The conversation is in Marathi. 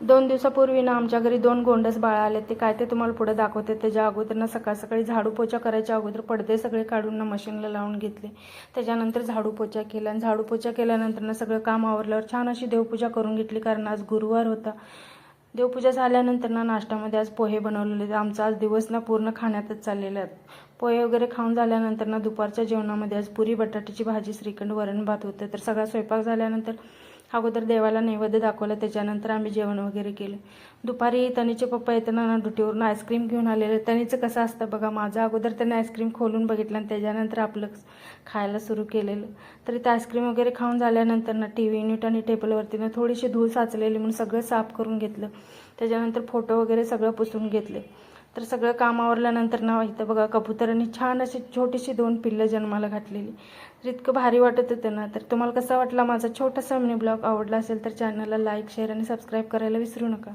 2 दिवसापूर्वी ना आमच्या घरी 2 गोंडस बाळं आले. ते काय ते तुम्हाला पुढे दाखवते. त्याच्या अगोदर ना सकाळ सकाळी झाडू पोछा करायच्या अगोदर पडदे सगळे काढून ना मशीनला लावून घेतले. त्याच्यानंतर झाडू पोछा केला आणि झाडू पोछा केल्यानंतर ना सगळं काम आवरल्यावर छान अशी देवपूजा करून घेतली, कारण आज गुरुवार होता. देवपूजा झाल्यानंतर ना नाश्त्यामध्ये आज पोहे बनवलेले. आमचा आज दिवस ना पूर्ण खाण्यातच चाललेला आहे. पोहे वगैरे खाऊन झाल्यानंतर ना दुपारच्या जेवणामध्ये आज पुरी बटाट्याची भाजी, श्रीखंड, वरण भात होतं. तर सगळा स्वयंपाक झाल्यानंतर अगोदर देवाला नैवेद्य दाखवलं, त्याच्यानंतर आम्ही जेवण वगैरे केलं. दुपारी तनीचे पप्पा येताना ना ड्युटीवरून आईस्क्रीम घेऊन आलेले. तनीचं कसं असतं बघा, माझं अगोदर त्याने आईस्क्रीम खोलून बघितलं आणि त्याच्यानंतर आपलं खायला सुरू केलेलं. तर इथं आईस्क्रीम वगैरे खाऊन झाल्यानंतर ना टी व्ही युनिट आणि टेबलवरती ना थोडीशी धूळ साचलेली म्हणून सगळं साफ करून घेतलं. त्याच्यानंतर फोटो वगैरे सगळं पुसून घेतले. तर सगळं काम आवरल्यानंतर ना इथं बघा कबुतरांनी छान अशी छोटीशी 2 पिल्लं जन्माला घातलेली. तर इतकं भारी वाटत होतं ना. तर तुम्हाला कसा वाटला माझा छोटासा मिनी ब्लॉग? आवडला असेल तर चॅनलला लाईक, शेअर आणि सबस्क्राईब करायला विसरू नका.